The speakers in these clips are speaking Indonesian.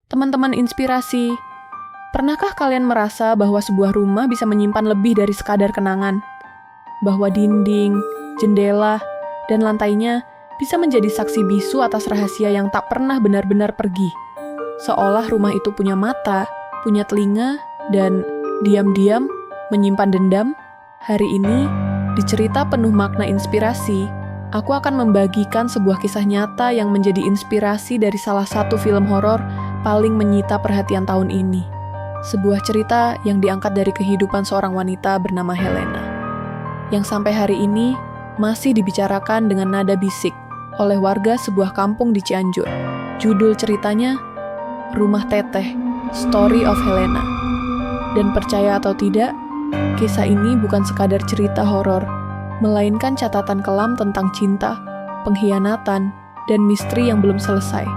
Teman-teman inspirasi, pernahkah kalian merasa bahwa sebuah rumah bisa menyimpan lebih dari sekadar kenangan? Bahwa dinding, jendela, dan lantainya bisa menjadi saksi bisu atas rahasia yang tak pernah benar-benar pergi. Seolah rumah itu punya mata, punya telinga, dan diam-diam menyimpan dendam. Hari ini, di cerita penuh makna inspirasi, aku akan membagikan sebuah kisah nyata yang menjadi inspirasi dari salah satu film horor paling menyita perhatian tahun ini. Sebuah cerita yang diangkat dari kehidupan seorang wanita bernama Helena, yang sampai hari ini masih dibicarakan dengan nada bisik oleh warga sebuah kampung di Cianjur. Judul ceritanya, Rumah Teteh, Story of Helena. Dan percaya atau tidak, kisah ini bukan sekadar cerita horor, melainkan catatan kelam tentang cinta, pengkhianatan, dan misteri yang belum selesai.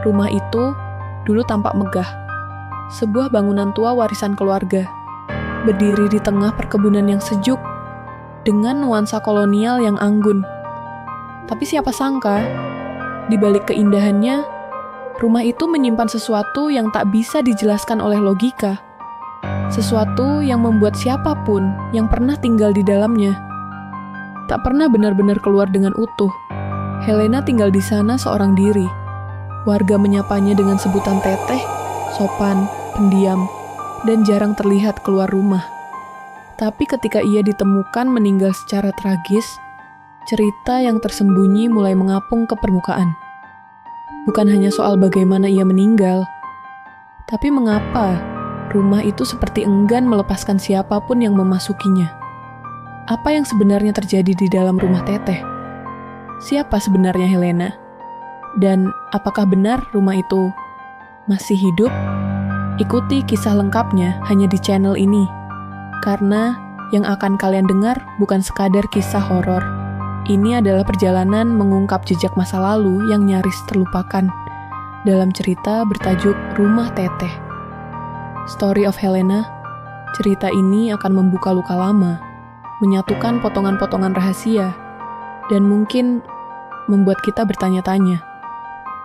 Rumah itu dulu tampak megah, sebuah bangunan tua warisan keluarga, berdiri di tengah perkebunan yang sejuk, dengan nuansa kolonial yang anggun. Tapi siapa sangka, di balik keindahannya, rumah itu menyimpan sesuatu yang tak bisa dijelaskan oleh logika. Sesuatu yang membuat siapapun yang pernah tinggal di dalamnya tak pernah benar-benar keluar dengan utuh. Helena tinggal di sana seorang diri. Warga menyapanya dengan sebutan teteh, sopan, pendiam, dan jarang terlihat keluar rumah. Tapi ketika ia ditemukan meninggal secara tragis, cerita yang tersembunyi mulai mengapung ke permukaan. Bukan hanya soal bagaimana ia meninggal, tapi mengapa rumah itu seperti enggan melepaskan siapapun yang memasukinya. Apa yang sebenarnya terjadi di dalam rumah teteh? Siapa sebenarnya Helena? Dan apakah benar rumah itu masih hidup? Ikuti kisah lengkapnya hanya di channel ini. Karena yang akan kalian dengar bukan sekadar kisah horor. Ini adalah perjalanan mengungkap jejak masa lalu yang nyaris terlupakan dalam cerita bertajuk Rumah Teteh. Story of Helena. Cerita ini akan membuka luka lama, menyatukan potongan-potongan rahasia, dan mungkin membuat kita bertanya-tanya,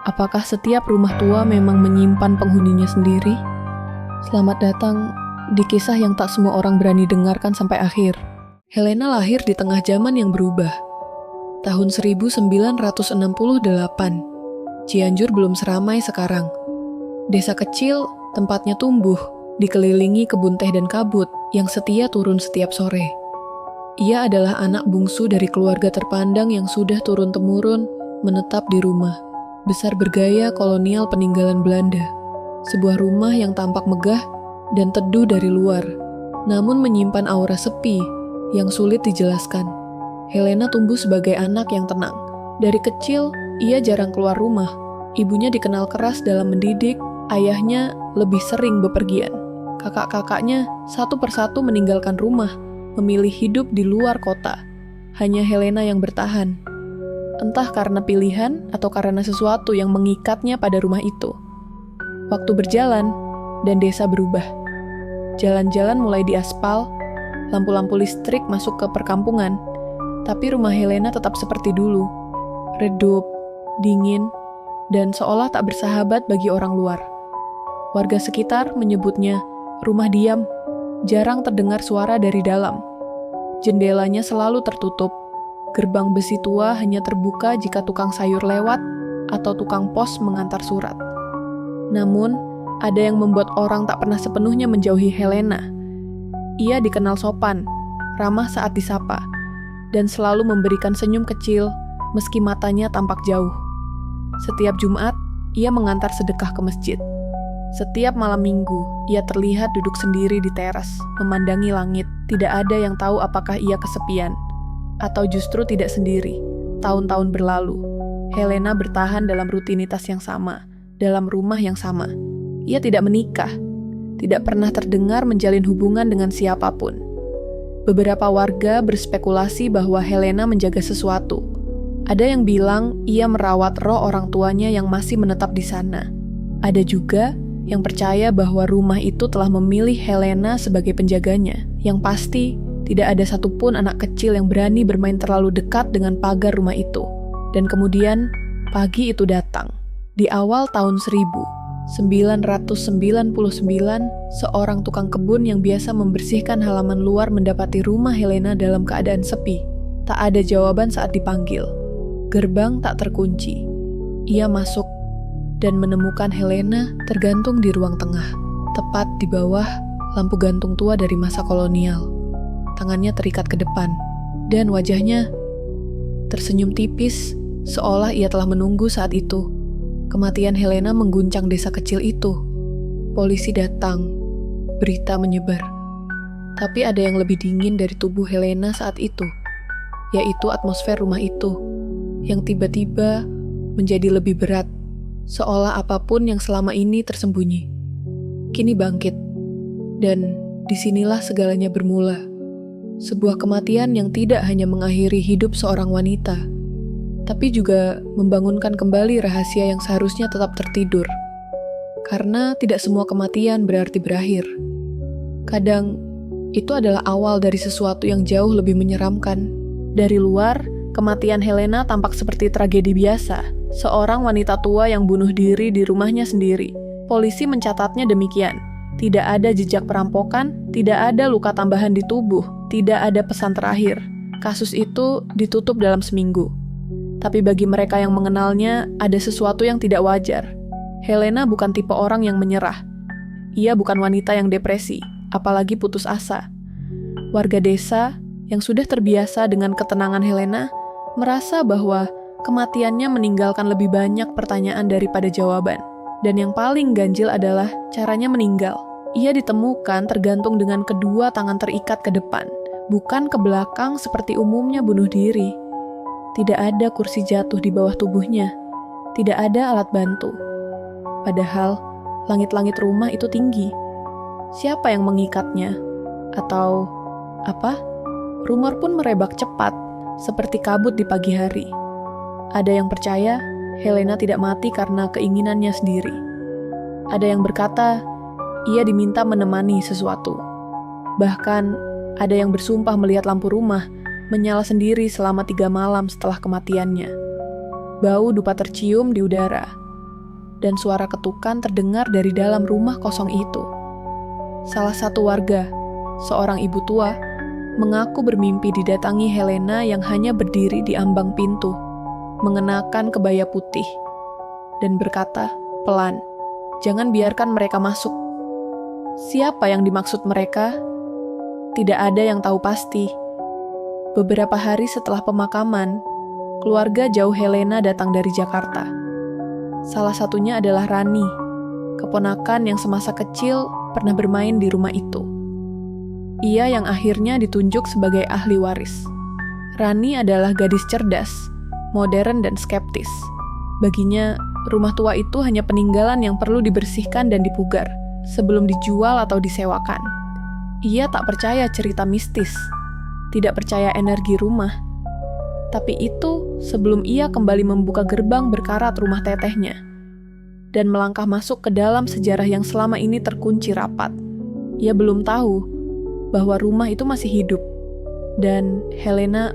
apakah setiap rumah tua memang menyimpan penghuninya sendiri? Selamat datang di kisah yang tak semua orang berani dengarkan sampai akhir. Helena lahir di tengah zaman yang berubah. Tahun 1968, Cianjur belum seramai sekarang. Desa kecil, tempatnya tumbuh, dikelilingi kebun teh dan kabut yang setia turun setiap sore. Ia adalah anak bungsu dari keluarga terpandang yang sudah turun-temurun menetap di rumah besar bergaya kolonial peninggalan Belanda. Sebuah rumah yang tampak megah dan teduh dari luar, namun menyimpan aura sepi yang sulit dijelaskan. Helena tumbuh sebagai anak yang tenang. Dari kecil, ia jarang keluar rumah. Ibunya dikenal keras dalam mendidik, ayahnya lebih sering bepergian. Kakak-kakaknya satu persatu meninggalkan rumah, memilih hidup di luar kota. Hanya Helena yang bertahan. Entah karena pilihan atau karena sesuatu yang mengikatnya pada rumah itu. Waktu berjalan, dan desa berubah. Jalan-jalan mulai diaspal, lampu-lampu listrik masuk ke perkampungan, tapi rumah Helena tetap seperti dulu. Redup, dingin, dan seolah tak bersahabat bagi orang luar. Warga sekitar menyebutnya rumah diam, jarang terdengar suara dari dalam. Jendelanya selalu tertutup, gerbang besi tua hanya terbuka jika tukang sayur lewat atau tukang pos mengantar surat. Namun, ada yang membuat orang tak pernah sepenuhnya menjauhi Helena. Ia dikenal sopan, ramah saat disapa, dan selalu memberikan senyum kecil meski matanya tampak jauh. Setiap Jumat, ia mengantar sedekah ke masjid. Setiap malam minggu, ia terlihat duduk sendiri di teras, memandangi langit. Tidak ada yang tahu apakah ia kesepian, atau justru tidak sendiri. Tahun-tahun berlalu, Helena bertahan dalam rutinitas yang sama, dalam rumah yang sama. Ia tidak menikah, tidak pernah terdengar menjalin hubungan dengan siapapun. Beberapa warga berspekulasi bahwa Helena menjaga sesuatu. Ada yang bilang ia merawat roh orang tuanya yang masih menetap di sana. Ada juga yang percaya bahwa rumah itu telah memilih Helena sebagai penjaganya. Yang pasti, tidak ada satupun anak kecil yang berani bermain terlalu dekat dengan pagar rumah itu. Dan kemudian, pagi itu datang. Di awal tahun 1000, 999, seorang tukang kebun yang biasa membersihkan halaman luar mendapati rumah Helena dalam keadaan sepi. Tak ada jawaban saat dipanggil. Gerbang tak terkunci. Ia masuk dan menemukan Helena tergantung di ruang tengah, tepat di bawah lampu gantung tua dari masa kolonial. Tangannya terikat ke depan, dan wajahnya tersenyum tipis, seolah ia telah menunggu saat itu. Kematian Helena mengguncang desa kecil itu. Polisi datang, berita menyebar. Tapi ada yang lebih dingin dari tubuh Helena saat itu, yaitu atmosfer rumah itu, yang tiba-tiba menjadi lebih berat, seolah apapun yang selama ini tersembunyi kini bangkit. Dan disinilah segalanya bermula. Sebuah kematian yang tidak hanya mengakhiri hidup seorang wanita, tapi juga membangunkan kembali rahasia yang seharusnya tetap tertidur. Karena tidak semua kematian berarti berakhir. Kadang, itu adalah awal dari sesuatu yang jauh lebih menyeramkan. Dari luar, kematian Helena tampak seperti tragedi biasa. Seorang wanita tua yang bunuh diri di rumahnya sendiri. Polisi mencatatnya demikian. Tidak ada jejak perampokan, tidak ada luka tambahan di tubuh, tidak ada pesan terakhir. Kasus itu ditutup dalam seminggu. Tapi bagi mereka yang mengenalnya, ada sesuatu yang tidak wajar. Helena bukan tipe orang yang menyerah. Ia bukan wanita yang depresi, apalagi putus asa. Warga desa yang sudah terbiasa dengan ketenangan Helena merasa bahwa kematiannya meninggalkan lebih banyak pertanyaan daripada jawaban. Dan yang paling ganjil adalah caranya meninggal. Ia ditemukan tergantung dengan kedua tangan terikat ke depan, bukan ke belakang seperti umumnya bunuh diri. Tidak ada kursi jatuh di bawah tubuhnya. Tidak ada alat bantu. Padahal, langit-langit rumah itu tinggi. Siapa yang mengikatnya? Atau apa? Rumor pun merebak cepat, seperti kabut di pagi hari. Ada yang percaya Helena tidak mati karena keinginannya sendiri. Ada yang berkata, ia diminta menemani sesuatu. Bahkan, ada yang bersumpah melihat lampu rumah menyala sendiri selama 3 malam setelah kematiannya. Bau dupa tercium di udara, dan suara ketukan terdengar dari dalam rumah kosong itu. Salah satu warga, seorang ibu tua, mengaku bermimpi didatangi Helena yang hanya berdiri di ambang pintu, mengenakan kebaya putih, dan berkata, "Pelan, jangan biarkan mereka masuk." Siapa yang dimaksud mereka? Tidak ada yang tahu pasti. Beberapa hari setelah pemakaman, keluarga jauh Helena datang dari Jakarta. Salah satunya adalah Rani, keponakan yang semasa kecil pernah bermain di rumah itu. Ia yang akhirnya ditunjuk sebagai ahli waris. Rani adalah gadis cerdas, modern dan skeptis. Baginya, rumah tua itu hanya peninggalan yang perlu dibersihkan dan dipugar sebelum dijual atau disewakan. Ia tak percaya cerita mistis, tidak percaya energi rumah. Tapi itu sebelum ia kembali membuka gerbang berkarat rumah tetehnya dan melangkah masuk ke dalam sejarah yang selama ini terkunci rapat. Ia belum tahu bahwa rumah itu masih hidup dan Helena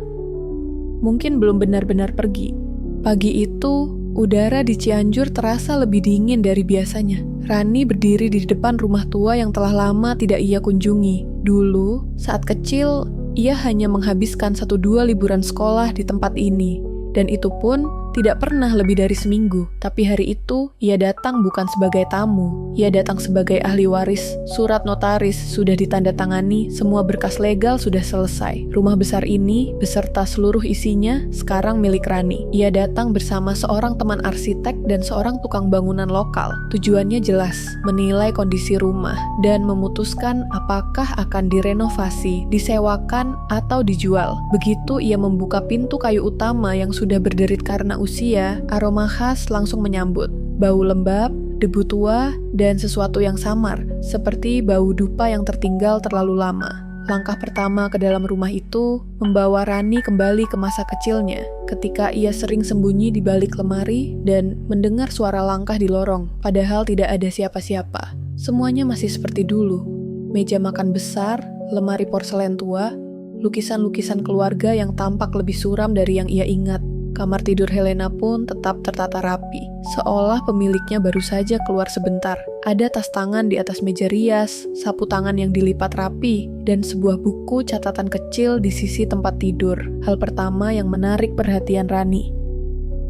mungkin belum benar-benar pergi. Pagi itu, udara di Cianjur terasa lebih dingin dari biasanya. Rani berdiri di depan rumah tua yang telah lama tidak ia kunjungi. Dulu, saat kecil, ia hanya menghabiskan 1-2 liburan sekolah di tempat ini, dan itu pun tidak pernah lebih dari seminggu. Tapi hari itu, ia datang bukan sebagai tamu. Ia datang sebagai ahli waris. Surat notaris sudah ditandatangani, semua berkas legal sudah selesai. Rumah besar ini, beserta seluruh isinya, sekarang milik Rani. Ia datang bersama seorang teman arsitek dan seorang tukang bangunan lokal. Tujuannya jelas, menilai kondisi rumah, dan memutuskan apakah akan direnovasi, disewakan, atau dijual. Begitu ia membuka pintu kayu utama yang sudah berderit karena usia, aroma khas langsung menyambut. Bau lembab, debu tua, dan sesuatu yang samar, seperti bau dupa yang tertinggal terlalu lama. Langkah pertama ke dalam rumah itu membawa Rani kembali ke masa kecilnya, ketika ia sering sembunyi di balik lemari dan mendengar suara langkah di lorong, padahal tidak ada siapa-siapa. Semuanya masih seperti dulu. Meja makan besar, lemari porselen tua, lukisan-lukisan keluarga yang tampak lebih suram dari yang ia ingat. Kamar tidur Helena pun tetap tertata rapi, seolah pemiliknya baru saja keluar sebentar. Ada tas tangan di atas meja rias, sapu tangan yang dilipat rapi, dan sebuah buku catatan kecil di sisi tempat tidur. Hal pertama yang menarik perhatian Rani.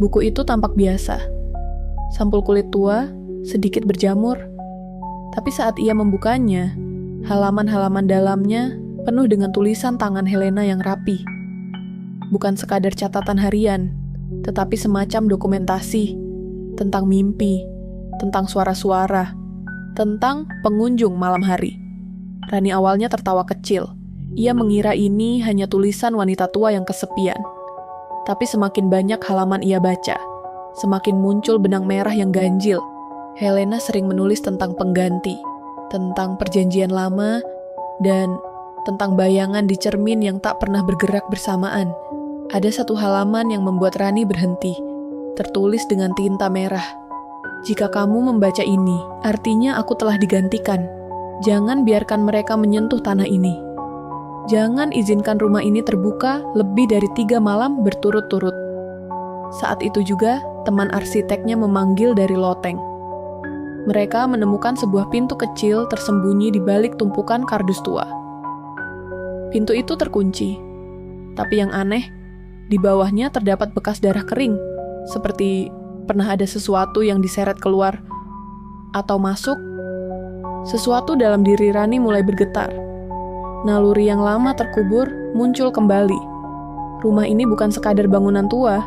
Buku itu tampak biasa. Sampul kulit tua, sedikit berjamur. Tapi saat ia membukanya, halaman-halaman dalamnya penuh dengan tulisan tangan Helena yang rapi. Bukan sekadar catatan harian, tetapi semacam dokumentasi tentang mimpi, tentang suara-suara, tentang pengunjung malam hari. Rani awalnya tertawa kecil. Ia mengira ini hanya tulisan wanita tua yang kesepian. Tapi semakin banyak halaman ia baca, semakin muncul benang merah yang ganjil. Helena sering menulis tentang pengganti, tentang perjanjian lama, dan tentang bayangan di cermin yang tak pernah bergerak bersamaan. Ada satu halaman yang membuat Rani berhenti, tertulis dengan tinta merah. Jika kamu membaca ini, artinya aku telah digantikan. Jangan biarkan mereka menyentuh tanah ini. Jangan izinkan rumah ini terbuka lebih dari 3 malam berturut-turut. Saat itu juga, teman arsiteknya memanggil dari loteng. Mereka menemukan sebuah pintu kecil tersembunyi di balik tumpukan kardus tua. Pintu itu terkunci, tapi yang aneh, di bawahnya terdapat bekas darah kering, seperti pernah ada sesuatu yang diseret keluar atau masuk. Sesuatu dalam diri Rani mulai bergetar. Naluri yang lama terkubur muncul kembali. Rumah ini bukan sekadar bangunan tua,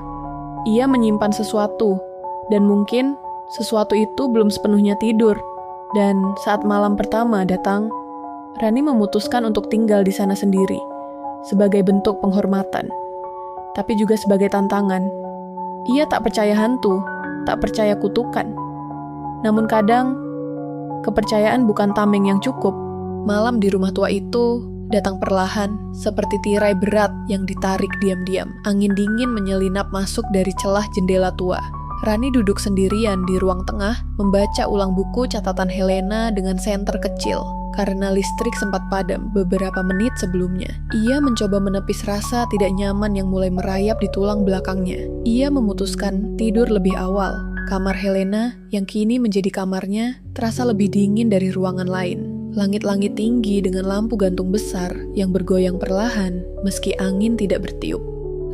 ia menyimpan sesuatu, dan mungkin sesuatu itu belum sepenuhnya tidur. Dan saat malam pertama datang, Rani memutuskan untuk tinggal di sana sendiri, sebagai bentuk penghormatan, tapi juga sebagai tantangan. Ia tak percaya hantu, tak percaya kutukan. Namun kadang, kepercayaan bukan tameng yang cukup. Malam di rumah tua itu datang perlahan, seperti tirai berat yang ditarik diam-diam. Angin dingin menyelinap masuk dari celah jendela tua. Rani duduk sendirian di ruang tengah, membaca ulang buku catatan Helena dengan senter kecil. Karena listrik sempat padam beberapa menit sebelumnya. Ia mencoba menepis rasa tidak nyaman yang mulai merayap di tulang belakangnya. Ia memutuskan tidur lebih awal. Kamar Helena, yang kini menjadi kamarnya, terasa lebih dingin dari ruangan lain. Langit-langit tinggi dengan lampu gantung besar yang bergoyang perlahan meski angin tidak bertiup.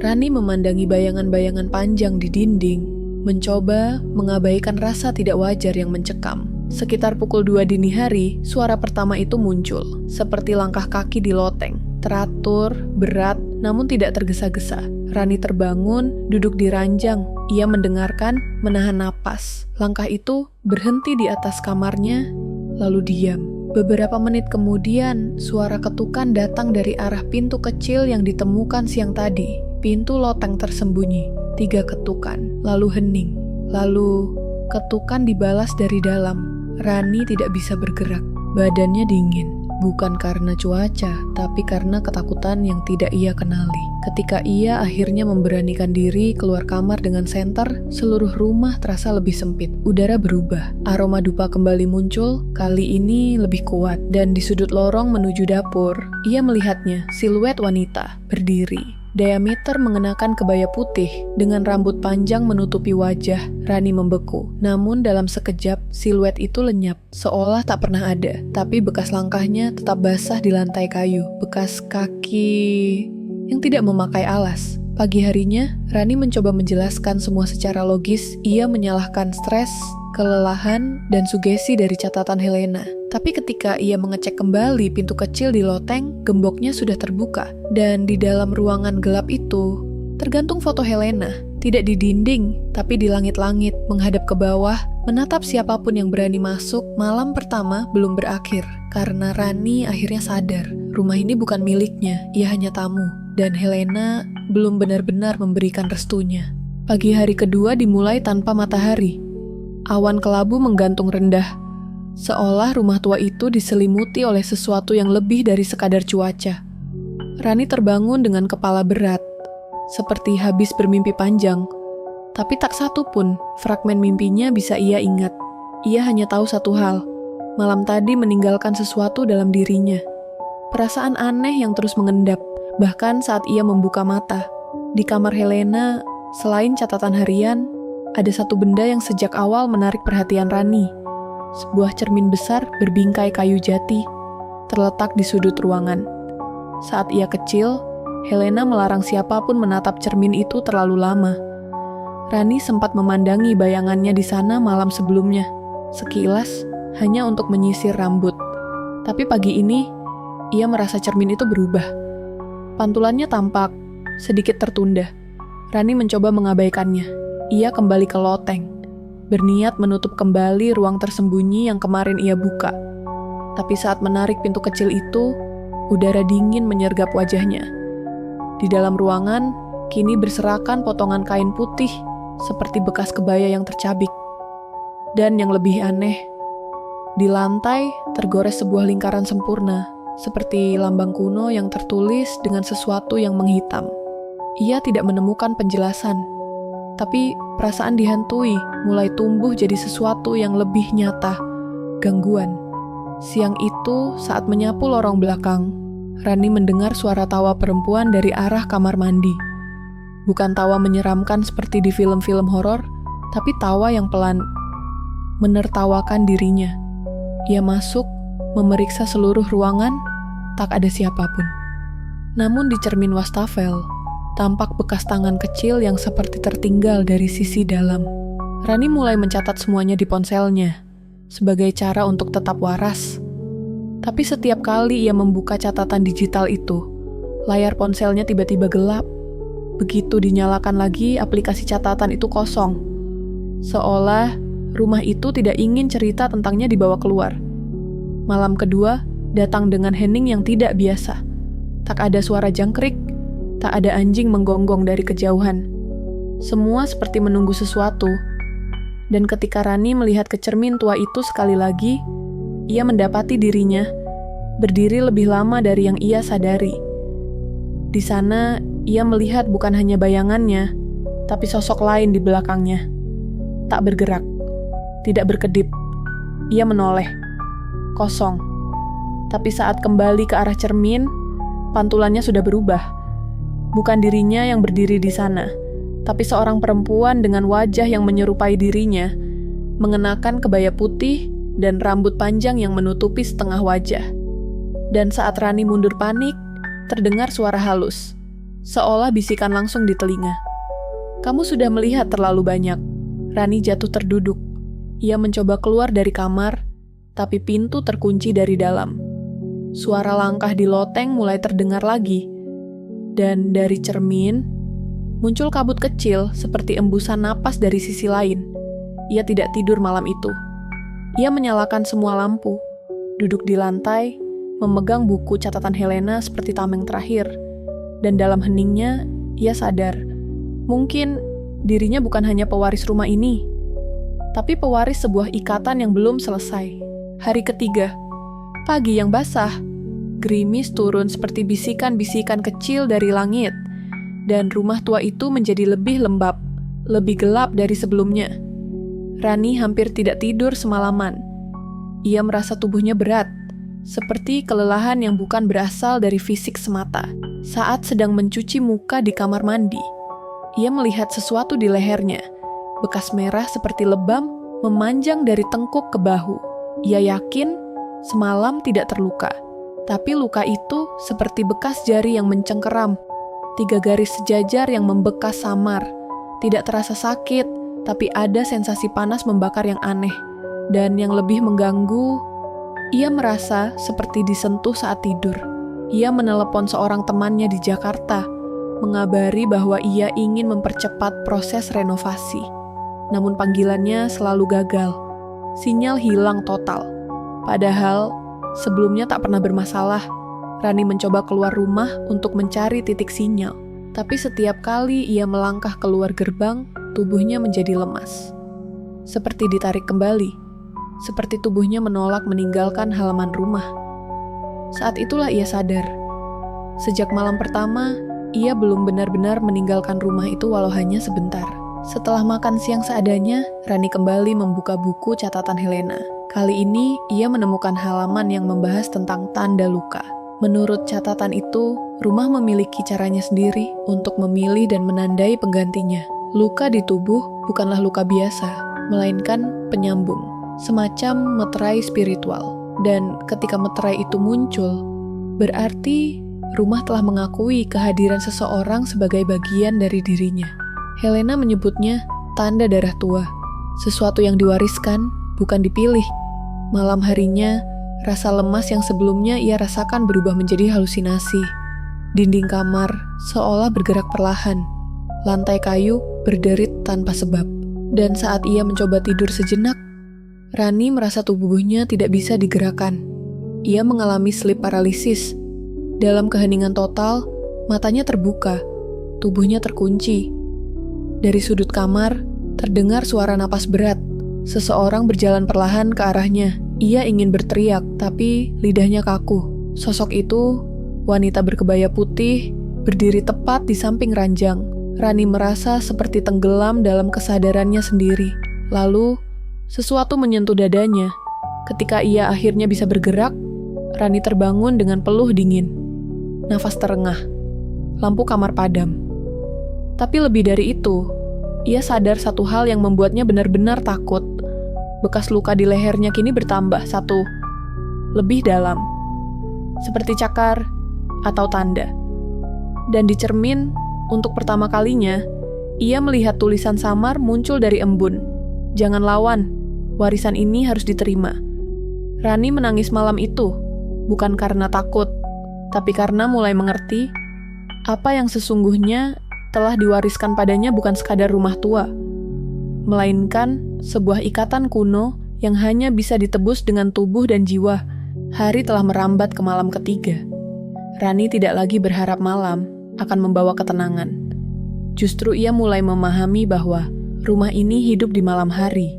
Rani memandangi bayangan-bayangan panjang di dinding, mencoba mengabaikan rasa tidak wajar yang mencekam. Sekitar pukul 2 dini hari, suara pertama itu muncul, seperti langkah kaki di loteng. Teratur, berat, namun tidak tergesa-gesa. Rani terbangun, duduk di ranjang. Ia mendengarkan, menahan napas. Langkah itu berhenti di atas kamarnya, lalu diam. Beberapa menit kemudian, suara ketukan datang dari arah pintu kecil yang ditemukan siang tadi. Pintu loteng tersembunyi. 3 ketukan, lalu hening. Lalu, ketukan dibalas dari dalam. Rani tidak bisa bergerak. Badannya dingin. Bukan karena cuaca, tapi karena ketakutan yang tidak ia kenali. Ketika ia akhirnya memberanikan diri keluar kamar dengan senter, seluruh rumah terasa lebih sempit. Udara berubah. Aroma dupa kembali muncul, kali ini lebih kuat. Dan di sudut lorong menuju dapur, ia melihatnya, siluet wanita, berdiri. Diameter mengenakan kebaya putih dengan rambut panjang menutupi wajah. Rani membeku. Namun dalam sekejap, siluet itu lenyap, seolah tak pernah ada. Tapi bekas langkahnya tetap basah di lantai kayu. Bekas kaki yang tidak memakai alas. Pagi harinya, Rani mencoba menjelaskan semua secara logis. Ia menyalahkan stres, kelelahan, dan sugesti dari catatan Helena. Tapi ketika ia mengecek kembali pintu kecil di loteng, gemboknya sudah terbuka. Dan di dalam ruangan gelap itu, tergantung foto Helena. Tidak di dinding, tapi di langit-langit, menghadap ke bawah, menatap siapapun yang berani masuk. Malam pertama belum berakhir, karena Rani akhirnya sadar. Rumah ini bukan miliknya, ia hanya tamu. Dan Helena belum benar-benar memberikan restunya. Pagi hari kedua dimulai tanpa matahari. Awan kelabu menggantung rendah, seolah rumah tua itu diselimuti oleh sesuatu yang lebih dari sekadar cuaca. Rani terbangun dengan kepala berat, seperti habis bermimpi panjang. Tapi tak satu pun fragmen mimpinya bisa ia ingat. Ia hanya tahu satu hal, malam tadi meninggalkan sesuatu dalam dirinya. Perasaan aneh yang terus mengendap, bahkan saat ia membuka mata. Di kamar Helena, Selain catatan harian, ada satu benda yang sejak awal menarik perhatian Rani. Sebuah cermin besar berbingkai kayu jati, terletak di sudut ruangan. Saat ia kecil, Helena melarang siapapun menatap cermin itu terlalu lama. Rani sempat memandangi bayangannya di sana malam sebelumnya, sekilas hanya untuk menyisir rambut. Tapi pagi ini, ia merasa cermin itu berubah. Pantulannya tampak sedikit tertunda. Rani mencoba mengabaikannya. Ia kembali ke loteng, berniat menutup kembali ruang tersembunyi yang kemarin ia buka. Tapi saat menarik pintu kecil itu, udara dingin menyergap wajahnya. Di dalam ruangan, kini berserakan potongan kain putih, seperti bekas kebaya yang tercabik. Dan yang lebih aneh, di lantai tergores sebuah lingkaran sempurna, seperti lambang kuno yang tertulis dengan sesuatu yang menghitam. Ia tidak menemukan penjelasan, tapi perasaan dihantui mulai tumbuh jadi sesuatu yang lebih nyata, gangguan. Siang itu, saat menyapu lorong belakang, Rani mendengar suara tawa perempuan dari arah kamar mandi. Bukan tawa menyeramkan seperti di film-film horor, tapi tawa yang pelan, menertawakan dirinya. Ia masuk, memeriksa seluruh ruangan, tak ada siapapun. Namun di cermin wastafel, tampak bekas tangan kecil yang seperti tertinggal dari sisi dalam. Rani mulai mencatat semuanya di ponselnya, sebagai cara untuk tetap waras. Tapi setiap kali ia membuka catatan digital itu, layar ponselnya tiba-tiba gelap. Begitu dinyalakan lagi, aplikasi catatan itu kosong. Seolah rumah itu tidak ingin cerita tentangnya dibawa keluar. Malam kedua datang dengan hening yang tidak biasa. Tak ada suara jangkrik, tak ada anjing menggonggong dari kejauhan. Semua seperti menunggu sesuatu. Dan ketika Rani melihat ke cermin tua itu sekali lagi, ia mendapati dirinya berdiri lebih lama dari yang ia sadari. Di sana, ia melihat bukan hanya bayangannya, tapi sosok lain di belakangnya. Tak bergerak, tidak berkedip. Ia menoleh, kosong. Tapi saat kembali ke arah cermin, pantulannya sudah berubah. Bukan dirinya yang berdiri di sana, tapi seorang perempuan dengan wajah yang menyerupai dirinya, mengenakan kebaya putih dan rambut panjang yang menutupi setengah wajah. Dan saat Rani mundur panik, terdengar suara halus, seolah bisikan langsung di telinga. "Kamu sudah melihat terlalu banyak." Rani jatuh terduduk. Ia mencoba keluar dari kamar, tapi pintu terkunci dari dalam. Suara langkah di loteng mulai terdengar lagi. Dan dari cermin, muncul kabut kecil seperti embusan napas dari sisi lain. Ia tidak tidur malam itu. Ia menyalakan semua lampu, duduk di lantai, memegang buku catatan Helena seperti tameng terakhir. Dan dalam heningnya, ia sadar, mungkin dirinya bukan hanya pewaris rumah ini, tapi pewaris sebuah ikatan yang belum selesai. Hari ketiga, pagi yang basah, gerimis turun seperti bisikan-bisikan kecil dari langit, dan rumah tua itu menjadi lebih lembab, lebih gelap dari sebelumnya. Rani hampir tidak tidur semalaman. Ia merasa tubuhnya berat, seperti kelelahan yang bukan berasal dari fisik semata. Saat sedang mencuci muka di kamar mandi, ia melihat sesuatu di lehernya. Bekas merah seperti lebam memanjang dari tengkuk ke bahu. Ia yakin semalam tidak terluka, tapi luka itu seperti bekas jari yang mencengkeram. 3 garis sejajar yang membekas samar. Tidak terasa sakit, tapi ada sensasi panas membakar yang aneh. Dan yang lebih mengganggu, ia merasa seperti disentuh saat tidur. Ia menelepon seorang temannya di Jakarta, mengabari bahwa ia ingin mempercepat proses renovasi. Namun panggilannya selalu gagal. Sinyal hilang total. Padahal, sebelumnya tak pernah bermasalah. Rani mencoba keluar rumah untuk mencari titik sinyal. Tapi setiap kali ia melangkah keluar gerbang, tubuhnya menjadi lemas. Seperti ditarik kembali. Seperti tubuhnya menolak meninggalkan halaman rumah. Saat itulah ia sadar. Sejak malam pertama, ia belum benar-benar meninggalkan rumah itu walau hanya sebentar. Setelah makan siang seadanya, Rani kembali membuka buku catatan Helena. Kali ini, ia menemukan halaman yang membahas tentang tanda luka. Menurut catatan itu, rumah memiliki caranya sendiri untuk memilih dan menandai penggantinya. Luka di tubuh bukanlah luka biasa, melainkan penyambung, semacam meterai spiritual. Dan ketika meterai itu muncul, berarti rumah telah mengakui kehadiran seseorang sebagai bagian dari dirinya. Helena menyebutnya tanda darah tua, sesuatu yang diwariskan, bukan dipilih. Malam harinya, rasa lemas yang sebelumnya ia rasakan berubah menjadi halusinasi. Dinding kamar seolah bergerak perlahan. Lantai kayu berderit tanpa sebab. Dan saat ia mencoba tidur sejenak, Rani merasa tubuhnya tidak bisa digerakkan. Ia mengalami sleep paralysis. Dalam keheningan total, matanya terbuka, tubuhnya terkunci. Dari sudut kamar, terdengar suara napas berat. Seseorang berjalan perlahan ke arahnya. Ia ingin berteriak, tapi lidahnya kaku. Sosok itu, wanita berkebaya putih, berdiri tepat di samping ranjang. Rani merasa seperti tenggelam dalam kesadarannya sendiri. Lalu, sesuatu menyentuh dadanya. Ketika ia akhirnya bisa bergerak, Rani terbangun dengan peluh dingin. Nafas terengah. Lampu kamar padam. Tapi lebih dari itu, ia sadar satu hal yang membuatnya benar-benar takut. Bekas luka di lehernya kini bertambah satu, lebih dalam. Seperti cakar atau tanda. Dan di cermin, untuk pertama kalinya, ia melihat tulisan samar muncul dari embun. Jangan lawan. Warisan ini harus diterima. Rani menangis malam itu, bukan karena takut, tapi karena mulai mengerti apa yang sesungguhnya telah diwariskan padanya bukan sekadar rumah tua, melainkan sebuah ikatan kuno yang hanya bisa ditebus dengan tubuh dan jiwa. Hari telah merambat ke malam ketiga. Rani tidak lagi berharap malam akan membawa ketenangan. Justru ia mulai memahami bahwa rumah ini hidup di malam hari,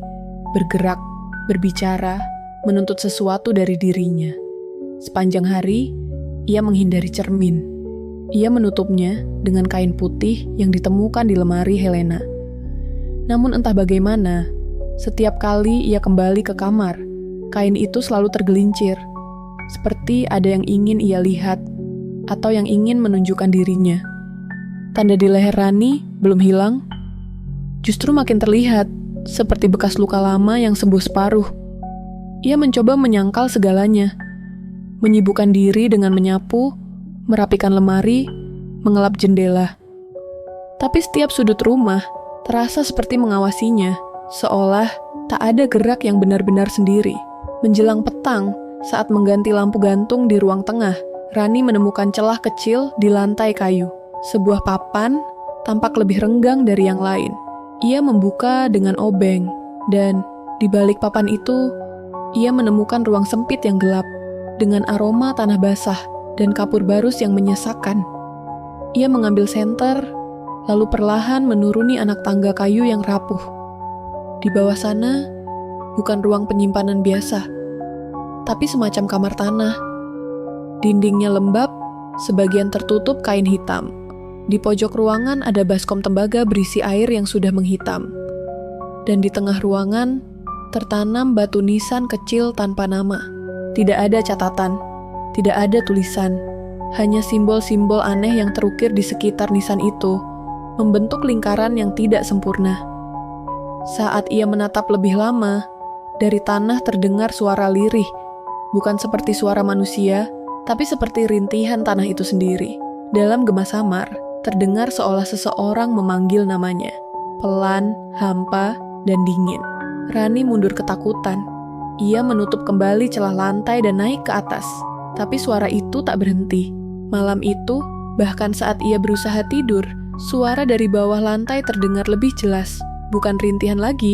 bergerak, berbicara, menuntut sesuatu dari dirinya. Sepanjang hari, ia menghindari cermin. Ia menutupnya dengan kain putih yang ditemukan di lemari Helena. Namun entah bagaimana, setiap kali ia kembali ke kamar, kain itu selalu tergelincir, seperti ada yang ingin ia lihat atau yang ingin menunjukkan dirinya. Tanda di leher Rani belum hilang, justru makin terlihat, seperti bekas luka lama yang sembuh separuh. Ia mencoba menyangkal segalanya, menyibukkan diri dengan menyapu, merapikan lemari, mengelap jendela. Tapi setiap sudut rumah terasa seperti mengawasinya, seolah tak ada gerak yang benar-benar sendiri. Menjelang petang, saat mengganti lampu gantung di ruang tengah, Rani menemukan celah kecil di lantai kayu. Sebuah papan tampak lebih renggang dari yang lain. Ia membuka dengan obeng, dan di balik papan itu, ia menemukan ruang sempit yang gelap, dengan aroma tanah basah dan kapur barus yang menyesakkan. Ia mengambil senter, lalu perlahan menuruni anak tangga kayu yang rapuh. Di bawah sana, bukan ruang penyimpanan biasa, tapi semacam kamar tanah. Dindingnya lembab, sebagian tertutup kain hitam. Di pojok ruangan ada baskom tembaga berisi air yang sudah menghitam. Dan di tengah ruangan, tertanam batu nisan kecil tanpa nama. Tidak ada catatan, tidak ada tulisan, hanya simbol-simbol aneh yang terukir di sekitar nisan itu, membentuk lingkaran yang tidak sempurna. Saat ia menatap lebih lama, dari tanah terdengar suara lirih, bukan seperti suara manusia, tapi seperti rintihan tanah itu sendiri. Dalam gema samar, terdengar seolah seseorang memanggil namanya. Pelan, hampa, dan dingin. Rani mundur ketakutan. Ia menutup kembali celah lantai dan naik ke atas. Tapi suara itu tak berhenti. Malam itu, bahkan saat ia berusaha tidur, suara dari bawah lantai terdengar lebih jelas. Bukan rintihan lagi,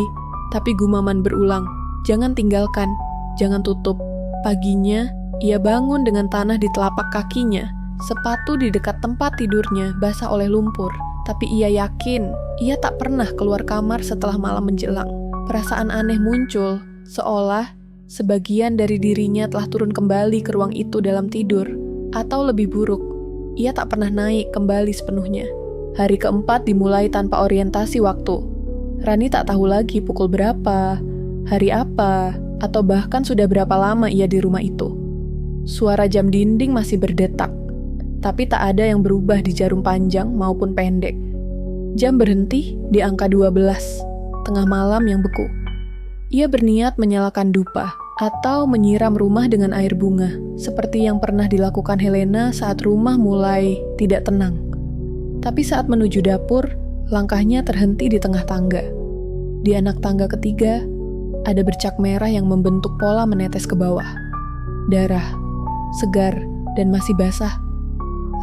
tapi gumaman berulang. Jangan tinggalkan, jangan tutup. Paginya, ia bangun dengan tanah di telapak kakinya. Sepatu di dekat tempat tidurnya basah oleh lumpur, tapi ia yakin ia tak pernah keluar kamar setelah malam menjelang. Perasaan aneh muncul, seolah sebagian dari dirinya telah turun kembali ke ruang itu dalam tidur. Atau lebih buruk, ia tak pernah naik kembali sepenuhnya. Hari keempat dimulai tanpa orientasi waktu. Rani tak tahu lagi pukul berapa, hari apa, atau bahkan sudah berapa lama ia di rumah itu. Suara jam dinding masih berdetak, tapi tak ada yang berubah di jarum panjang maupun pendek. Jam berhenti di angka 12, tengah malam yang beku. Ia berniat menyalakan dupa atau menyiram rumah dengan air bunga, seperti yang pernah dilakukan Helena saat rumah mulai tidak tenang. Tapi saat menuju dapur, langkahnya terhenti di tengah tangga. Di anak tangga ketiga, ada bercak merah yang membentuk pola menetes ke bawah. Darah, segar, dan masih basah.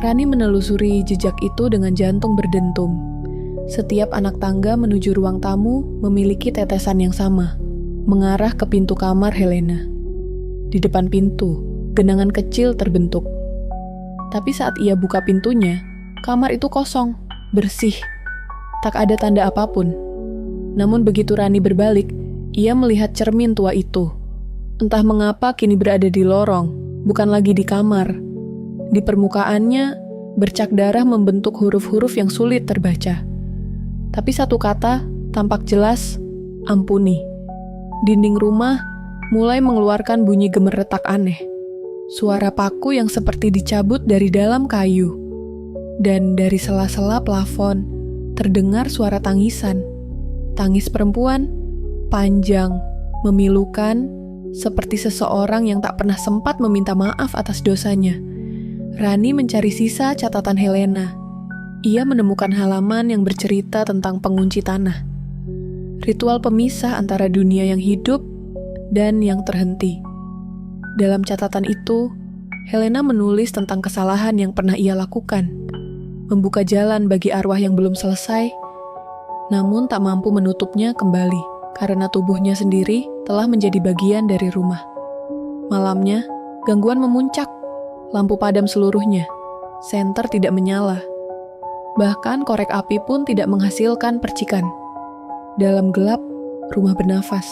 Rani menelusuri jejak itu dengan jantung berdentum. Setiap anak tangga menuju ruang tamu memiliki tetesan yang sama, mengarah ke pintu kamar Helena. Di depan pintu, genangan kecil terbentuk. Tapi saat ia buka pintunya, kamar itu kosong, bersih. Tak ada tanda apapun. Namun begitu Rani berbalik, ia melihat cermin tua itu. Entah mengapa kini berada di lorong, bukan lagi di kamar. Di permukaannya, bercak darah membentuk huruf-huruf yang sulit terbaca. Tapi satu kata tampak jelas, ampuni. Dinding rumah mulai mengeluarkan bunyi gemeretak aneh. Suara paku yang seperti dicabut dari dalam kayu. Dan dari sela-sela plafon, terdengar suara tangisan. Tangis perempuan, panjang, memilukan, seperti seseorang yang tak pernah sempat meminta maaf atas dosanya. Rani mencari sisa catatan Helena. Ia menemukan halaman yang bercerita tentang pengunci tanah. Ritual pemisah antara dunia yang hidup dan yang terhenti. Dalam catatan itu, Helena menulis tentang kesalahan yang pernah ia lakukan. Membuka jalan bagi arwah yang belum selesai, namun tak mampu menutupnya kembali karena tubuhnya sendiri telah menjadi bagian dari rumah. Malamnya, gangguan memuncak. Lampu padam seluruhnya. Senter tidak menyala. Bahkan korek api pun tidak menghasilkan percikan. Dalam gelap, rumah bernafas.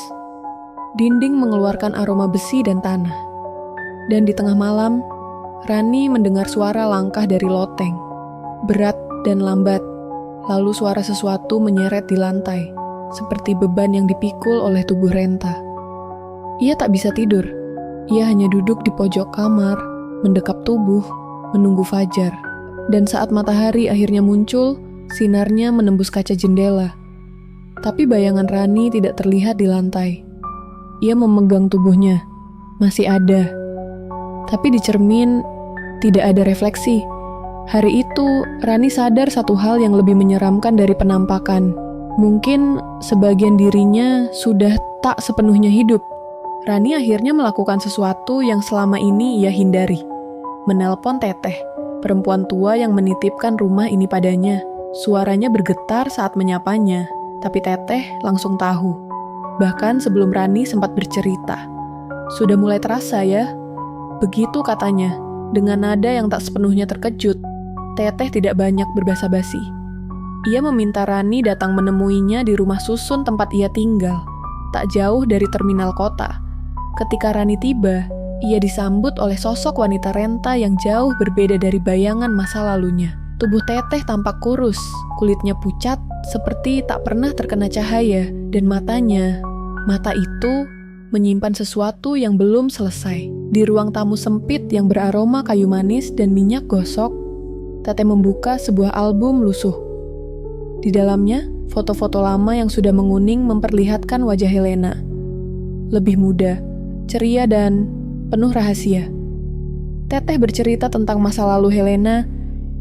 Dinding mengeluarkan aroma besi dan tanah. Dan di tengah malam, Rani mendengar suara langkah dari loteng. Berat dan lambat. Lalu suara sesuatu menyeret di lantai, seperti beban yang dipikul oleh tubuh Renta. Ia tak bisa tidur. Ia hanya duduk di pojok kamar, mendekap tubuh, menunggu fajar. Dan saat matahari akhirnya muncul, sinarnya menembus kaca jendela. Tapi bayangan Rani tidak terlihat di lantai. Ia memegang tubuhnya. Masih ada. Tapi di cermin, tidak ada refleksi. Hari itu, Rani sadar satu hal yang lebih menyeramkan dari penampakan. Mungkin sebagian dirinya sudah tak sepenuhnya hidup. Rani akhirnya melakukan sesuatu yang selama ini ia hindari. Menelpon Teteh, perempuan tua yang menitipkan rumah ini padanya. Suaranya bergetar saat menyapanya, tapi Teteh langsung tahu. Bahkan sebelum Rani sempat bercerita. Sudah mulai terasa ya? Begitu katanya, dengan nada yang tak sepenuhnya terkejut. Teteh tidak banyak berbasa-basi. Ia meminta Rani datang menemuinya di rumah susun tempat ia tinggal, tak jauh dari terminal kota. Ketika Rani tiba, ia disambut oleh sosok wanita Renta yang jauh berbeda dari bayangan masa lalunya. Tubuh Teteh tampak kurus, kulitnya pucat, seperti tak pernah terkena cahaya, dan mata itu menyimpan sesuatu yang belum selesai. Di ruang tamu sempit yang beraroma kayu manis dan minyak gosok, Teteh membuka sebuah album lusuh. Di dalamnya, foto-foto lama yang sudah menguning memperlihatkan wajah Helena. Lebih muda, ceria dan penuh rahasia. Teteh bercerita tentang masa lalu Helena,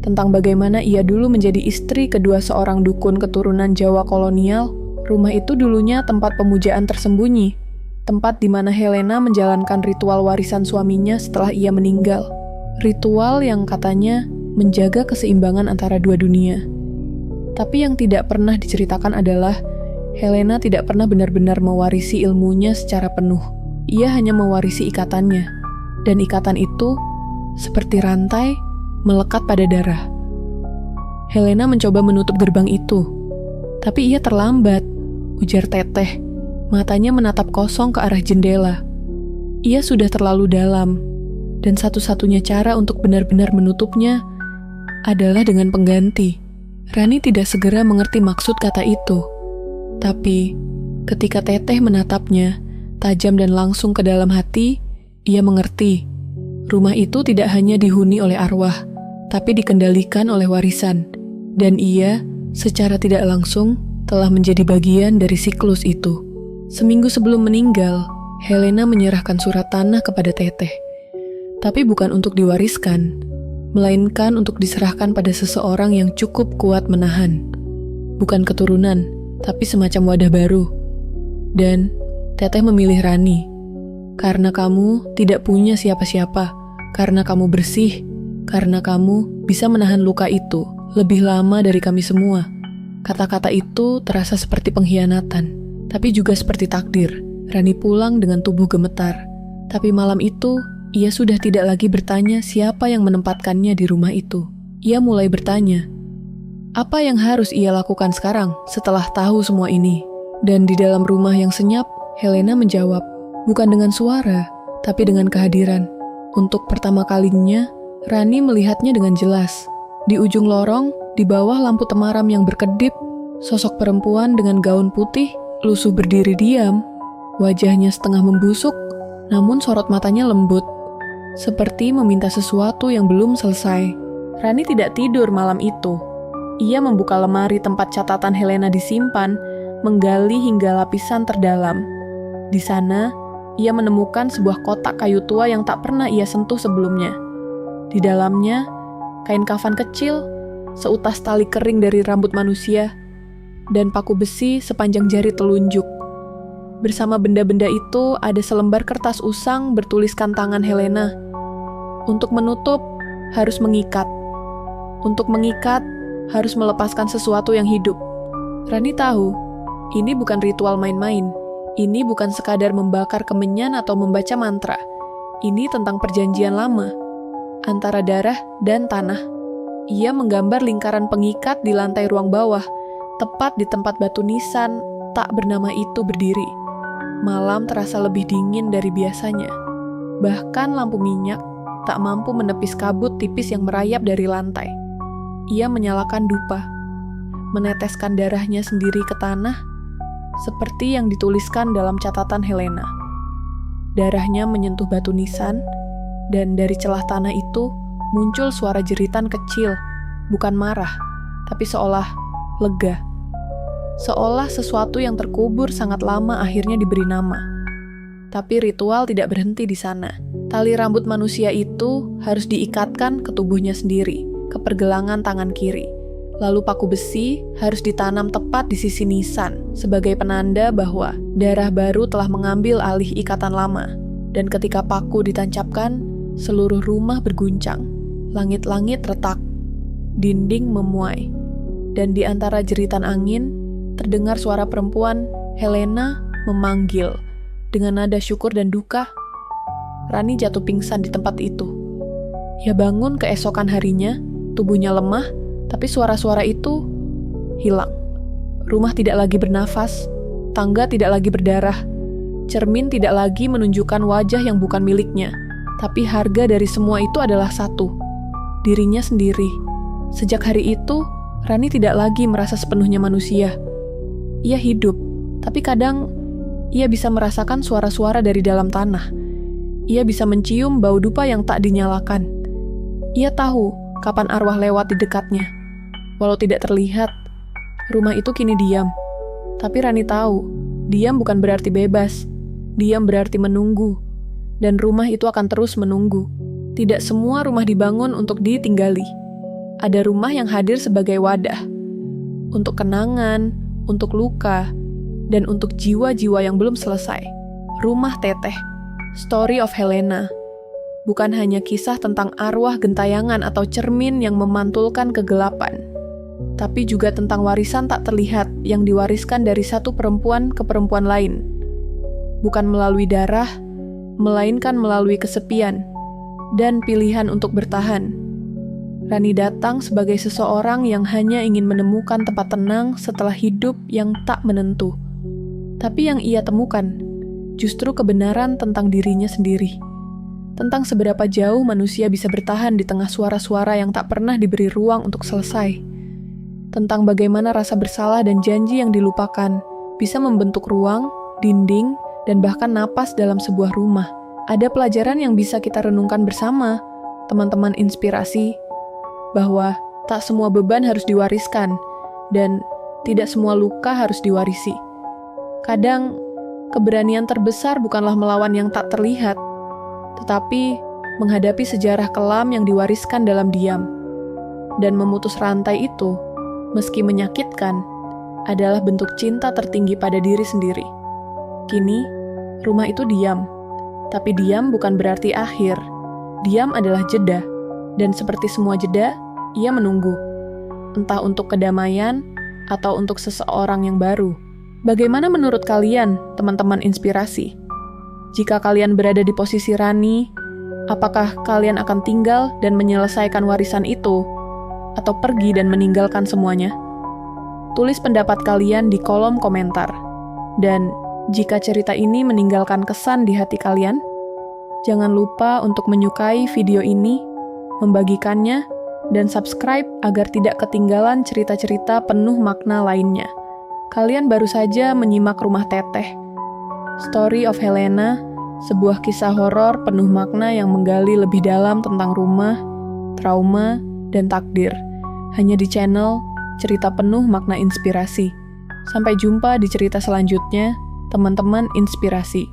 tentang bagaimana ia dulu menjadi istri kedua seorang dukun keturunan Jawa kolonial. Rumah itu dulunya tempat pemujaan tersembunyi, tempat di mana Helena menjalankan ritual warisan suaminya setelah ia meninggal. Ritual yang katanya menjaga keseimbangan antara dua dunia. Tapi yang tidak pernah diceritakan adalah Helena tidak pernah benar-benar mewarisi ilmunya secara penuh. Ia hanya mewarisi ikatannya, dan ikatan itu seperti rantai melekat pada darah. Helena mencoba menutup gerbang itu, tapi ia terlambat, ujar Teteh. Matanya menatap kosong ke arah jendela. Ia sudah terlalu dalam, dan satu-satunya cara untuk benar-benar menutupnya adalah dengan pengganti. Rani tidak segera mengerti maksud kata itu. Tapi, ketika Teteh menatapnya, tajam dan langsung ke dalam hati, ia mengerti. Rumah itu tidak hanya dihuni oleh arwah, tapi dikendalikan oleh warisan. Dan ia secara tidak langsung telah menjadi bagian dari siklus itu. Seminggu sebelum meninggal, Helena menyerahkan surat tanah kepada Teteh. Tapi bukan untuk diwariskan, melainkan untuk diserahkan pada seseorang yang cukup kuat menahan. Bukan keturunan, tapi semacam wadah baru. Dan Teteh memilih Rani. Karena kamu tidak punya siapa-siapa, karena kamu bersih, karena kamu bisa menahan luka itu lebih lama dari kami semua. Kata-kata itu terasa seperti pengkhianatan, tapi juga seperti takdir. Rani pulang dengan tubuh gemetar. Tapi malam itu, ia sudah tidak lagi bertanya siapa yang menempatkannya di rumah itu. Ia mulai bertanya, apa yang harus ia lakukan sekarang setelah tahu semua ini? Dan di dalam rumah yang senyap, Helena menjawab, bukan dengan suara, tapi dengan kehadiran. Untuk pertama kalinya, Rani melihatnya dengan jelas. Di ujung lorong, di bawah lampu temaram yang berkedip, sosok perempuan dengan gaun putih lusuh berdiri diam. Wajahnya setengah membusuk, namun sorot matanya lembut, seperti meminta sesuatu yang belum selesai. Rani tidak tidur malam itu. Ia membuka lemari tempat catatan Helena disimpan, menggali hingga lapisan terdalam. Di sana, ia menemukan sebuah kotak kayu tua yang tak pernah ia sentuh sebelumnya. Di dalamnya, kain kafan kecil, seutas tali kering dari rambut manusia, dan paku besi sepanjang jari telunjuk. Bersama benda-benda itu ada selembar kertas usang bertuliskan tangan Helena. Untuk menutup, harus mengikat. Untuk mengikat, harus melepaskan sesuatu yang hidup. Rani tahu, ini bukan ritual main-main. Ini bukan sekadar membakar kemenyan atau membaca mantra. Ini tentang perjanjian lama, antara darah dan tanah. Ia menggambar lingkaran pengikat di lantai ruang bawah, tepat di tempat batu nisan tak bernama itu berdiri. Malam terasa lebih dingin dari biasanya. Bahkan lampu minyak tak mampu menepis kabut tipis yang merayap dari lantai. Ia menyalakan dupa, meneteskan darahnya sendiri ke tanah, seperti yang dituliskan dalam catatan Helena. Darahnya menyentuh batu nisan, dan dari celah tanah itu muncul suara jeritan kecil, bukan marah, tapi seolah lega. Seolah sesuatu yang terkubur sangat lama akhirnya diberi nama. Tapi ritual tidak berhenti di sana. Tali rambut manusia itu harus diikatkan ke tubuhnya sendiri, ke pergelangan tangan kiri. Lalu paku besi harus ditanam tepat di sisi nisan, sebagai penanda bahwa darah baru telah mengambil alih ikatan lama. Dan ketika paku ditancapkan, seluruh rumah berguncang. Langit-langit retak, dinding memuai. Dan di antara jeritan angin, terdengar suara perempuan, Helena, memanggil. Dengan nada syukur dan duka, Rani jatuh pingsan di tempat itu. Ia bangun keesokan harinya, tubuhnya lemah, tapi suara-suara itu hilang. Rumah tidak lagi bernafas, tangga tidak lagi berdarah, cermin tidak lagi menunjukkan wajah yang bukan miliknya. Tapi harga dari semua itu adalah satu, dirinya sendiri. Sejak hari itu, Rani tidak lagi merasa sepenuhnya manusia. Ia hidup, tapi kadang ia bisa merasakan suara-suara dari dalam tanah. Ia bisa mencium bau dupa yang tak dinyalakan. Ia tahu kapan arwah lewat di dekatnya. Walau tidak terlihat, rumah itu kini diam. Tapi Rani tahu, diam bukan berarti bebas. Diam berarti menunggu. Dan rumah itu akan terus menunggu. Tidak semua rumah dibangun untuk ditinggali. Ada rumah yang hadir sebagai wadah. Untuk kenangan, untuk luka, dan untuk jiwa-jiwa yang belum selesai. Rumah Teteh, Story of Helena, bukan hanya kisah tentang arwah gentayangan atau cermin yang memantulkan kegelapan, tapi juga tentang warisan tak terlihat yang diwariskan dari satu perempuan ke perempuan lain. Bukan melalui darah, melainkan melalui kesepian dan pilihan untuk bertahan. Rani datang sebagai seseorang yang hanya ingin menemukan tempat tenang setelah hidup yang tak menentu. Tapi yang ia temukan justru kebenaran tentang dirinya sendiri. Tentang seberapa jauh manusia bisa bertahan di tengah suara-suara yang tak pernah diberi ruang untuk selesai. Tentang bagaimana rasa bersalah dan janji yang dilupakan bisa membentuk ruang, dinding, dan bahkan napas dalam sebuah rumah. Ada pelajaran yang bisa kita renungkan bersama, teman-teman inspirasi, bahwa tak semua beban harus diwariskan, dan tidak semua luka harus diwarisi. Kadang, keberanian terbesar bukanlah melawan yang tak terlihat, tetapi menghadapi sejarah kelam yang diwariskan dalam diam. Dan memutus rantai itu, meski menyakitkan, adalah bentuk cinta tertinggi pada diri sendiri. Kini, rumah itu diam. Tapi diam bukan berarti akhir. Diam adalah jeda, dan seperti semua jeda, ia menunggu. Entah untuk kedamaian, atau untuk seseorang yang baru. Bagaimana menurut kalian, teman-teman inspirasi? Jika kalian berada di posisi Rani, apakah kalian akan tinggal dan menyelesaikan warisan itu? Atau pergi dan meninggalkan semuanya? Tulis pendapat kalian di kolom komentar. Dan jika cerita ini meninggalkan kesan di hati kalian, jangan lupa untuk menyukai video ini, membagikannya, dan subscribe agar tidak ketinggalan cerita-cerita penuh makna lainnya. Kalian baru saja menyimak Rumah Teteh, Story of Helena, sebuah kisah horor penuh makna yang menggali lebih dalam tentang rumah, trauma, dan takdir, hanya di channel Cerita Penuh Makna Inspirasi. Sampai jumpa di cerita selanjutnya, teman-teman inspirasi.